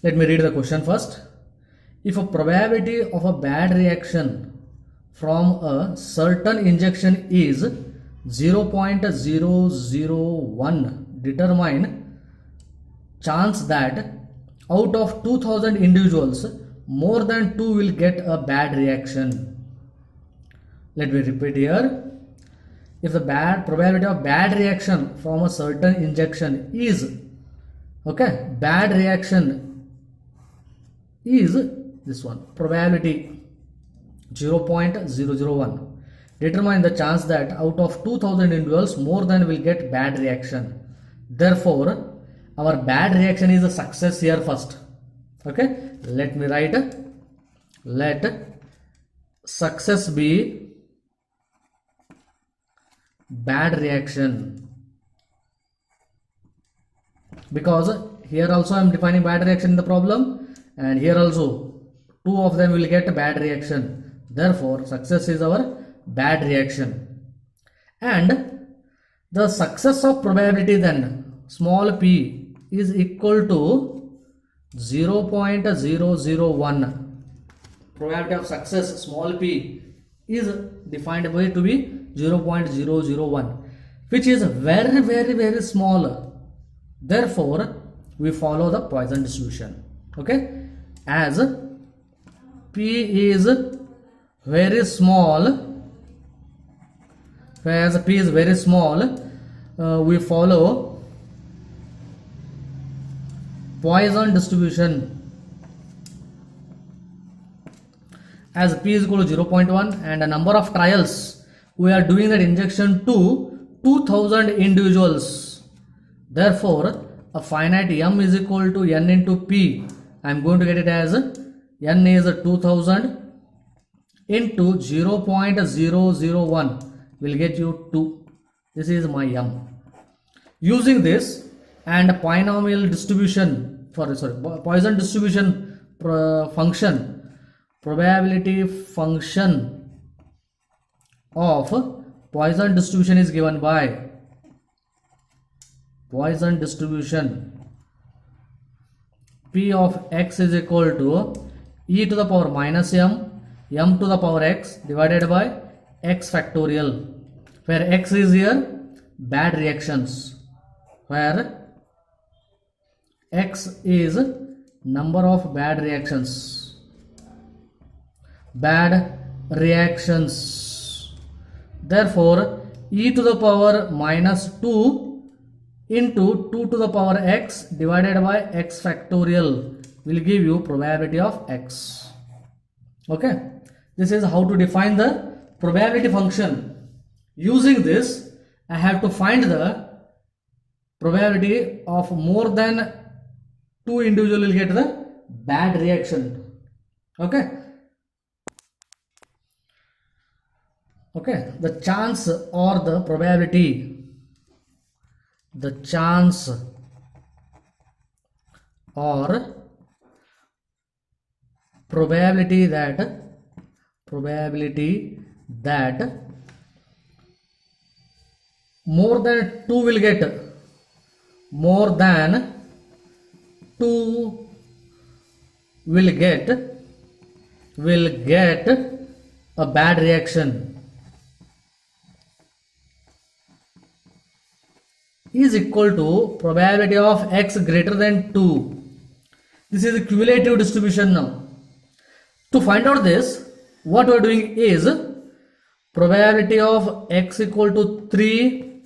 Let me read the question first. If a probability of a bad reaction from a certain injection is 0.001, determine chance that out of 2000 individuals, more than 2 will get a bad reaction. Let me repeat here. If the probability of bad reaction from a certain injection is, bad reaction is this one, probability 0.001. Determine the chance that out of 2000 individuals, more than will get bad reaction. Therefore, our bad reaction is a success here first. Okay, let me write, let success be bad reaction, because here also I am defining bad reaction in the problem, and here also two of them will get bad reaction. Therefore, success is our bad reaction. And the success of probability then, small p, is equal to 0.001. Probability of success, small p, is defined by to be 0.001, which is very, very, very small. Therefore, we follow the Poisson distribution. Okay, as p is very small, we follow Poisson distribution. As p is equal to 0.1 and a number of trials, we are doing that injection to 2000 individuals. Therefore, a finite m is equal to n into p. I am going to get it as n is 2000 into 0.001 will get you 2. This is my m. Using this and polynomial distribution, Poisson distribution function, probability function of Poisson distribution is given by Poisson distribution p of x is equal to e to the power minus m to the power x divided by x factorial, where x is here bad reactions, where x is number of bad reactions. Therefore, e to the power minus 2 into 2 to the power x divided by x factorial will give you probability of x. Okay, this is how to define the probability function. Using this, I have to find the probability of more than 2 individuals will get the bad reaction. Okay, the chance or the probability, or probability that more than 2 will get a bad reaction is equal to probability of x greater than 2. This is a cumulative distribution now. To find out this, what we are doing is probability of x equal to 3,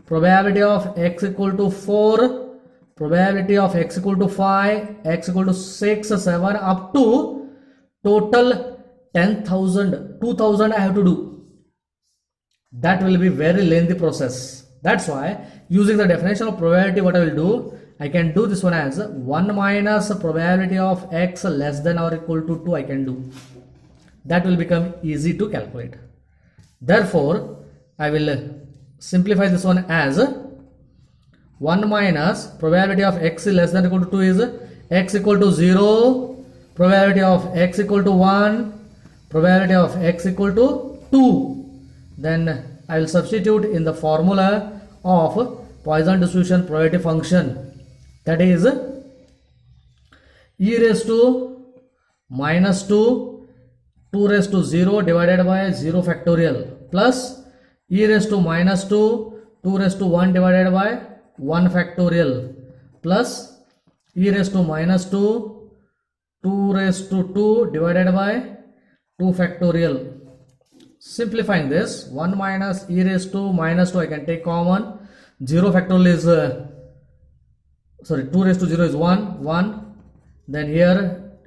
probability of x equal to 4, probability of x equal to 5, x equal to 6, 7, up to total 10,000, 2,000 I have to do. That will be very lengthy process. That's why using the definition of probability, what I will do, I can do this one as 1 minus probability of x less than or equal to 2 I can do. That will become easy to calculate. Therefore, I will simplify this one as 1 minus probability of x less than or equal to 2 is x equal to 0, probability of x equal to 1, probability of x equal to 2. Then I will substitute in the formula of Poisson distribution probability function, that is e raised to minus 2, 2 raised to 0 divided by 0 factorial plus e raised to minus 2, 2 raised to 1 divided by 1 factorial plus e raised to minus 2, 2 raised to 2 divided by 2 factorial. Simplifying this, 1 minus e raised to minus 2 I can take common. 0 factorial is 2 raised to 0 is 1. Then here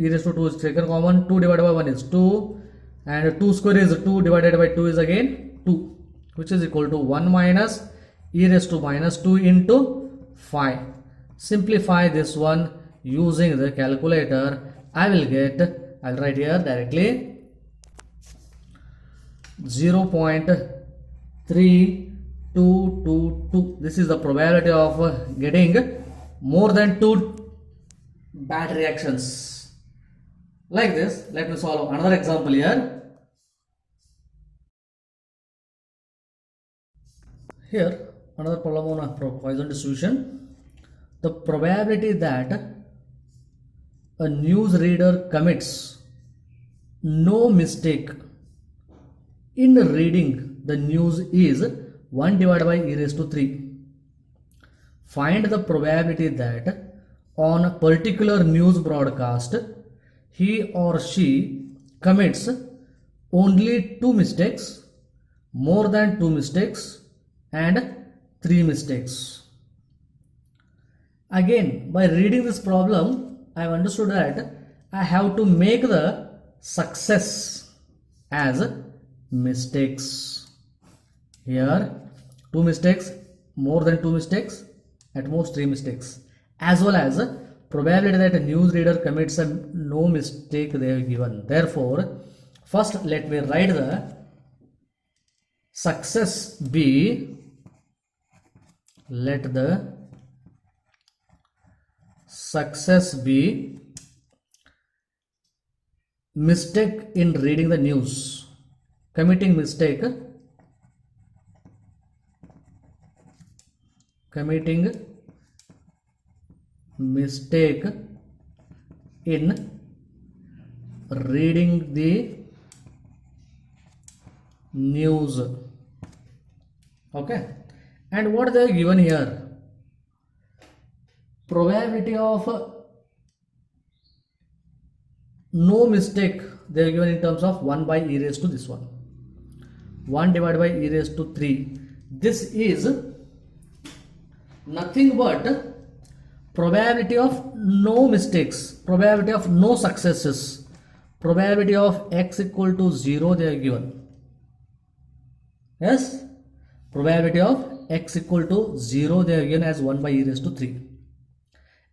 e raised to 2 is taken common. 2 divided by 1 is 2, and 2 square is 2 divided by 2 is again 2, which is equal to 1 minus e raised to minus 2 into 5. Simplify this one using the calculator. I'll write here directly 0.3222. This is the probability of getting more than 2 bad reactions. Like this, let me solve another example here. Here, another problem on a Poisson distribution. The probability that a newsreader commits no mistake in reading the news is 1 divided by e raised to 3. Find the probability that on a particular news broadcast he or she commits only 2 mistakes, more than 2 mistakes, and 3 mistakes. Again, by reading this problem, I have understood that I have to make the success as mistakes. Here 2 mistakes, more than 2 mistakes, at most 3 mistakes, as well as probability that a newsreader commits no mistake they have given. Therefore, first let me write the success be, let the success be mistake in reading the news, committing mistake in reading the news. Okay, and what they are given here, probability of no mistake they are given in terms of 1 by e raised to this one, 1 divided by e raised to 3. This is nothing but probability of no mistakes, probability of no successes, probability of x equal to 0 they are given. Yes, probability of x equal to 0 they are given as 1 by e raised to 3,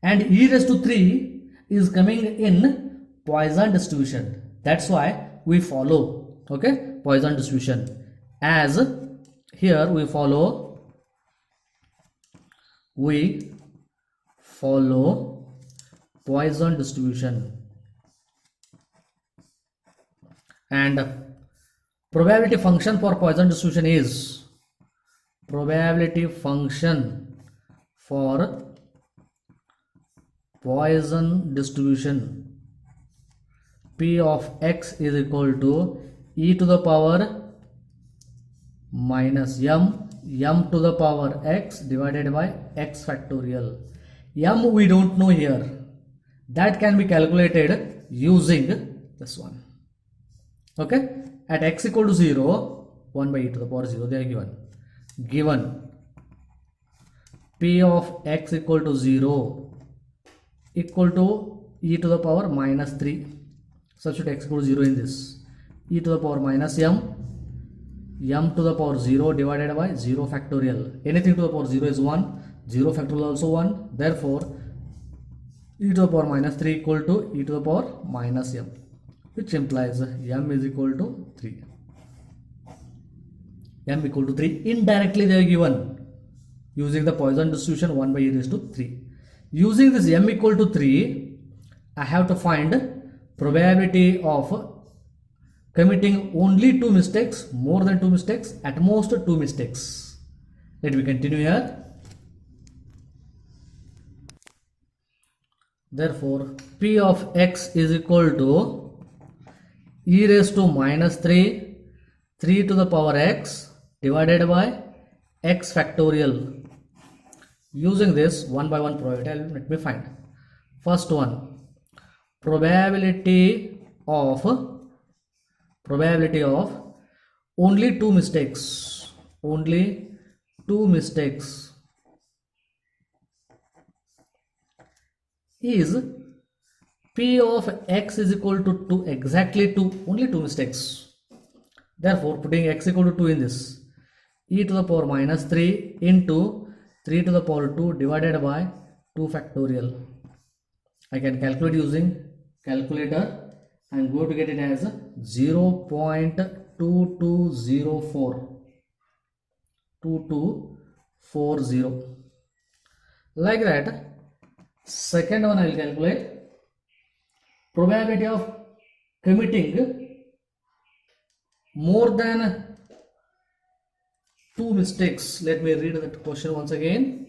and e raised to 3 is coming in Poisson distribution. That's why we follow, okay, Poisson distribution. As here we follow Poisson distribution, and probability function for Poisson distribution is probability function for Poisson distribution p of x is equal to e to the power minus m to the power x divided by x factorial. M we don't know here, that can be calculated using this one. Okay, at x equal to 0, 1 by e to the power 0 they are given p of x equal to 0 equal to e to the power minus 3. Substitute x equal to 0 in this, e to the power minus m to the power 0 divided by 0 factorial. Anything to the power 0 is 1, 0 factorial also 1. Therefore, e to the power minus 3 equal to e to the power minus m, which implies m is equal to 3. M equal to 3. Indirectly they are given using the Poisson distribution 1 by e raised to 3. Using this m equal to 3, I have to find probability of committing only 2 mistakes, more than 2 mistakes, at most 2 mistakes. Let me continue here. Therefore p of x is equal to e raised to minus 3 to the power x divided by x factorial. Using this one by one probability, let me find. First one, probability of only two mistakes is p of x is equal to 2, exactly 2, only two mistakes. Therefore putting x equal to 2 in this, e to the power minus 3 into 3 to the power 2 divided by 2 factorial. I can calculate using calculator. I am going to get it as 0.2240 like that. Second one, I will calculate probability of committing more than two mistakes. Let me read that question once again.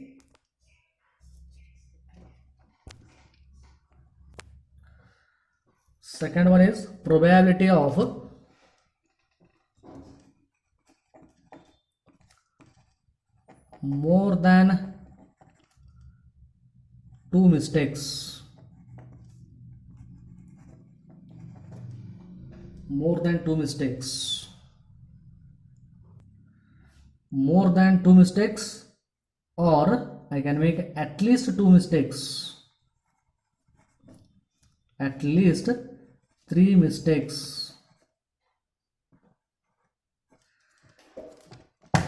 Second one is probability of more than two mistakes. More than two mistakes, or I can make at least two mistakes, at least 3 mistakes.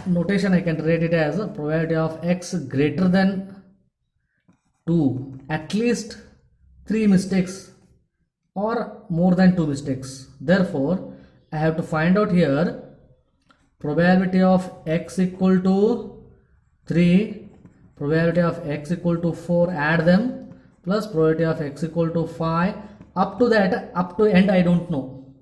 Notation, I can write it as a probability of x greater than 2, at least 3 mistakes or more than 2 mistakes. Therefore I have to find out here probability of x equal to 3, probability of x equal to 4, add them, plus probability of x equal to 5. Up to end I don't know.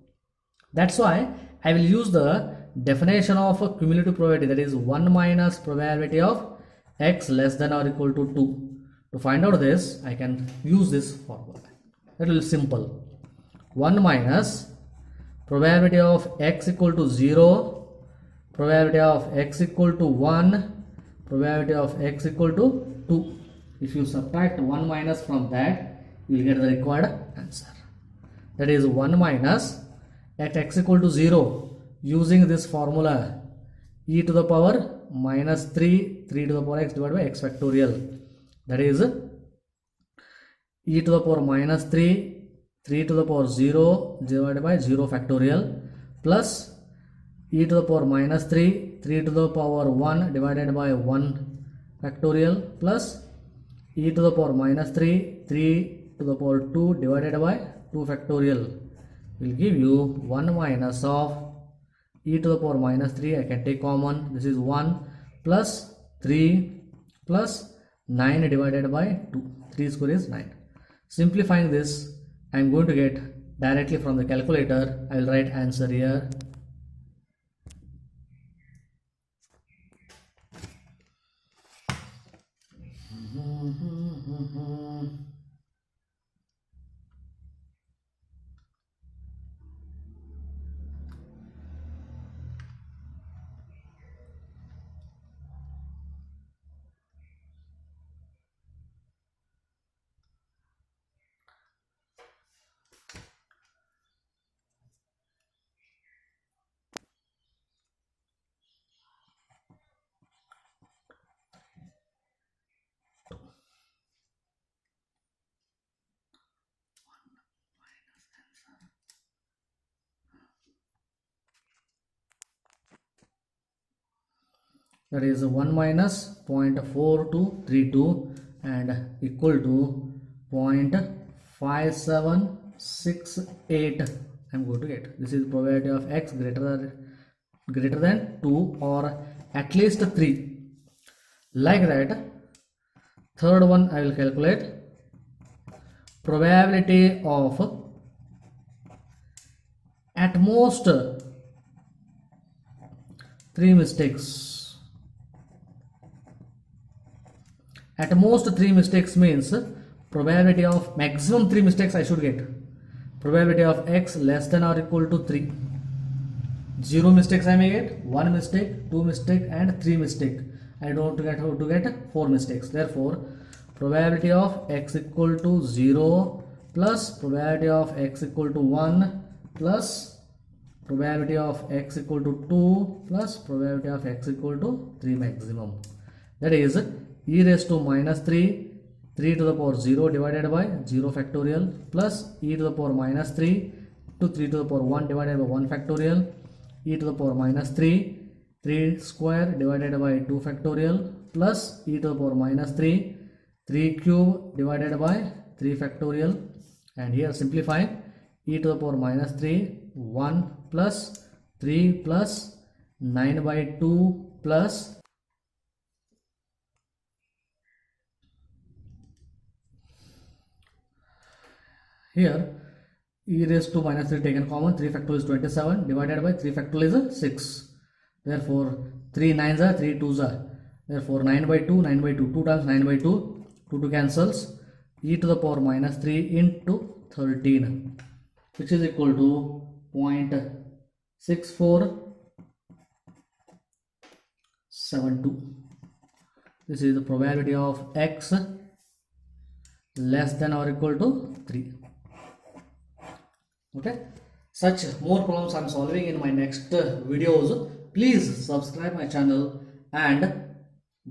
That's why I will use the definition of a cumulative probability, that is 1 minus probability of x less than or equal to 2. To find out this, I can use this formula. That will be simple. 1 minus probability of x equal to 0, probability of x equal to 1, probability of x equal to 2. If you subtract 1 minus from that, you will get the required answer. That is 1 minus at x equal to 0, using this formula, e to the power minus 3 to the power x divided by x factorial. That is e to the power minus 3 to the power 0 divided by 0 factorial, plus e to the power minus 3 to the power 1 divided by 1 factorial, plus e to the power minus 3 to the power 2 divided by 2 factorial will give you 1 minus of e to the power minus 3. I can take common, this is 1 plus 3 plus 9 divided by 2. 3 square is 9. Simplifying this, I am going to get directly from the calculator. I will write answer here. That is 1 minus 0.4232 and equal to 0.5768. I am going to get. This is probability of x greater than 2 or at least 3. Like that, third one I will calculate probability of at most 3 mistakes. At most 3 mistakes means probability of maximum 3 mistakes I should get. Probability of x less than or equal to 3. 0 mistakes I may get, 1 mistake, 2 mistake and 3 mistake. I don't get how to get 4 mistakes. Therefore, probability of x equal to 0 plus probability of x equal to 1 plus probability of x equal to 2 plus probability of x equal to 3 maximum. That is e raised to minus 3 to the power 0 divided by 0 factorial plus e to the power minus 3 to 3 to the power 1 divided by 1 factorial, e to the power minus 3 square divided by 2 factorial plus e to the power minus 3 cube divided by 3 factorial, and here simplifying e to the power minus 3 1 plus 3 plus 9 by 2 plus here e raised to minus 3 taken common, 3 factorial is 27 divided by 3 factorial is 6. Therefore 3 9s are 3 2s are, therefore 9 by 2 2 times 9 by 2 2 cancels, e to the power minus 3 into 13, which is equal to 0.6472. This is the probability of x less than or equal to 3. Okay, such more problems I am solving in my next videos. Please subscribe my channel and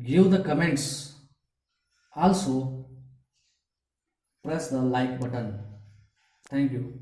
give the comments. Also press the like button. Thank you.